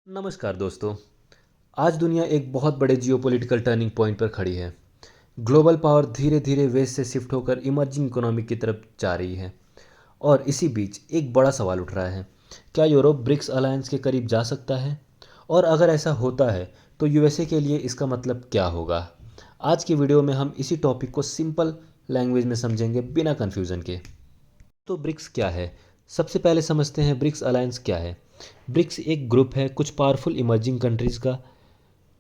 नमस्कार दोस्तों। आज दुनिया एक बहुत बड़े जियोपॉलिटिकल टर्निंग पॉइंट पर खड़ी है। ग्लोबल पावर धीरे धीरे वेस्ट से शिफ्ट होकर इमर्जिंग इकोनॉमी की तरफ जा रही है। और इसी बीच एक बड़ा सवाल उठ रहा है, क्या यूरोप ब्रिक्स अलायंस के करीब जा सकता है? और अगर ऐसा होता है तो यूएसए के लिए इसका मतलब क्या होगा? आज की वीडियो में हम इसी टॉपिक को सिंपल लैंग्वेज में समझेंगे, बिना कन्फ्यूज़न के। तो ब्रिक्स क्या है? सबसे पहले समझते हैं ब्रिक्स अलायंस क्या है। ब्रिक्स एक ग्रुप है कुछ पावरफुल इमर्जिंग कंट्रीज़ का,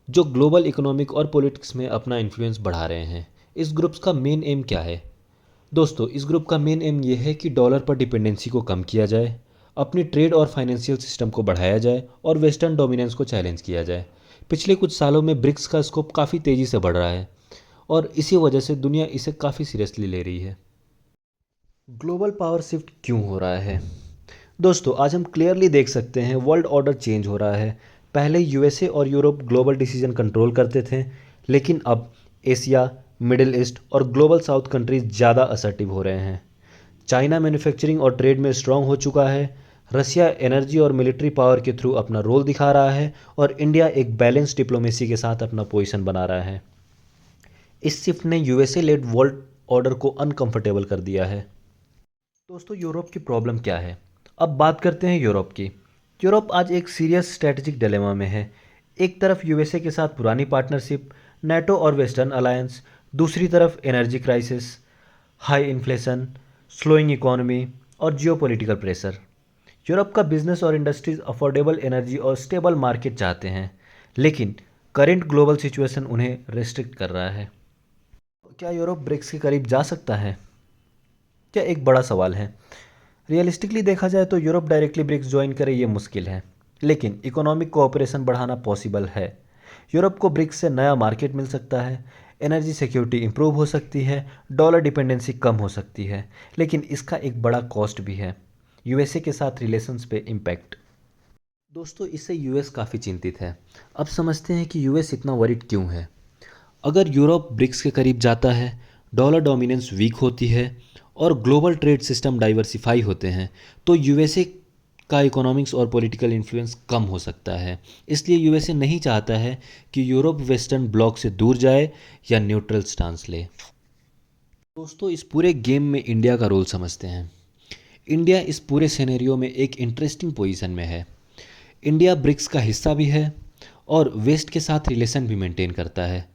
जो ग्लोबल इकोनॉमिक और पॉलिटिक्स में अपना इन्फ्लुएंस बढ़ा रहे हैं। इस ग्रुप्स का मेन एम क्या है? दोस्तों, इस ग्रुप का मेन एम ये है कि डॉलर पर डिपेंडेंसी को कम किया जाए, अपनी ट्रेड और फाइनेंशियल सिस्टम को बढ़ाया जाए और वेस्टर्न डोमिनेंस को चैलेंज किया जाए। पिछले कुछ सालों में ब्रिक्स का स्कोप काफ़ी तेज़ी से बढ़ रहा है और इसी वजह से दुनिया इसे काफ़ी सीरियसली ले रही है। ग्लोबल पावर शिफ्ट क्यों हो रहा है? दोस्तों, आज हम क्लियरली देख सकते हैं वर्ल्ड ऑर्डर चेंज हो रहा है। पहले यूएसए और यूरोप ग्लोबल डिसीजन कंट्रोल करते थे, लेकिन अब एशिया, मिडिल ईस्ट और ग्लोबल साउथ कंट्रीज ज़्यादा असर्टिव हो रहे हैं। चाइना मैन्युफैक्चरिंग और ट्रेड में स्ट्रांग हो चुका है। रसिया एनर्जी और मिलिट्री पावर के थ्रू अपना रोल दिखा रहा है और इंडिया एक बैलेंस डिप्लोमेसी के साथ अपना पोजीशन बना रहा है। इस शिफ्ट ने यूएसए लेड वर्ल्ड ऑर्डर को अनकंफर्टेबल कर दिया है। दोस्तों, यूरोप की प्रॉब्लम क्या है? अब बात करते हैं यूरोप की। यूरोप आज एक सीरियस स्ट्रेटेजिक डिलेमा में है। एक तरफ यूएसए के साथ पुरानी पार्टनरशिप, नाटो और वेस्टर्न अलायंस, दूसरी तरफ energy crisis, high inflation, slowing economy और जियोपॉलिटिकल प्रेशर। यूरोप का बिजनेस और इंडस्ट्रीज अफोर्डेबल एनर्जी और स्टेबल मार्केट चाहते हैं, लेकिन करेंट ग्लोबल सिचुएशन उन्हें रेस्ट्रिक्ट कर रहा है। क्या यूरोप ब्रिक्स के करीब जा सकता है? क्या एक बड़ा सवाल है। रियलिस्टिकली देखा जाए तो यूरोप डायरेक्टली ब्रिक्स ज्वाइन करे ये मुश्किल है, लेकिन इकोनॉमिक कोऑपरेशन बढ़ाना पॉसिबल है। यूरोप को ब्रिक्स से नया मार्केट मिल सकता है, एनर्जी सिक्योरिटी इंप्रूव हो सकती है, डॉलर डिपेंडेंसी कम हो सकती है, लेकिन इसका एक बड़ा कॉस्ट भी है, यूएसए के साथ रिलेशंस पे इम्पैक्ट। दोस्तों, इससे यूएस काफ़ी चिंतित है। अब समझते हैं कि यूएस इतना वरिड क्यों है। अगर यूरोप ब्रिक्स के करीब जाता है, डॉलर डोमिनेंस वीक होती है और ग्लोबल ट्रेड सिस्टम डाइवर्सिफाई होते हैं, तो यूएसए का इकोनॉमिक्स और पॉलिटिकल इन्फ्लुएंस कम हो सकता है। इसलिए यूएसए नहीं चाहता है कि यूरोप वेस्टर्न ब्लॉक से दूर जाए या न्यूट्रल स्टांस ले। दोस्तों, इस पूरे गेम में इंडिया का रोल समझते हैं। इंडिया इस पूरे सिनेरियो में एक इंटरेस्टिंग पोजीशन में है। इंडिया ब्रिक्स का हिस्सा भी है और वेस्ट के साथ रिलेशन भी मेंटेन करता है।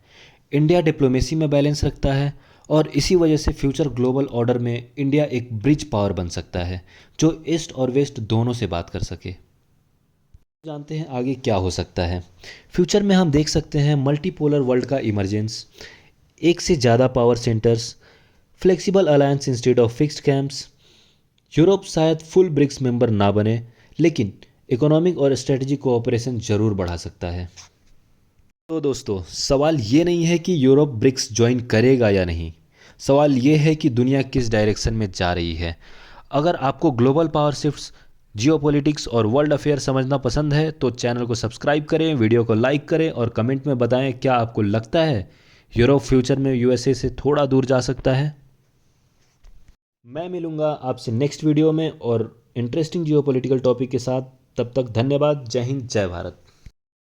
इंडिया डिप्लोमेसी में बैलेंस रखता है और इसी वजह से फ्यूचर ग्लोबल ऑर्डर में इंडिया एक ब्रिज पावर बन सकता है, जो ईस्ट और वेस्ट दोनों से बात कर सके। जानते हैं आगे क्या हो सकता है। फ्यूचर में हम देख सकते हैं मल्टीपोलर वर्ल्ड का इमरजेंस, एक से ज़्यादा power centres, flexible alliance instead of fixed camps. Europe शायद फुल ब्रिक्स मेंबर ना बने, लेकिन इकोनॉमिक और स्ट्रेटजिक कोऑपरेशन जरूर बढ़ा सकता है। तो दोस्तों, सवाल ये नहीं है कि यूरोप ब्रिक्स ज्वाइन करेगा या नहीं, सवाल ये है कि दुनिया किस डायरेक्शन में जा रही है। अगर आपको ग्लोबल पावर शिफ्ट्स, जियोपॉलिटिक्स और वर्ल्ड अफेयर समझना पसंद है तो चैनल को सब्सक्राइब करें, वीडियो को लाइक करें और कमेंट में बताएं क्या आपको लगता है यूरोप फ्यूचर में यूएसए से थोड़ा दूर जा सकता है। मैं मिलूंगा आपसे नेक्स्ट वीडियो में और इंटरेस्टिंग जियोपॉलिटिकल टॉपिक के साथ। तब तक धन्यवाद। जय हिंद, जय भारत।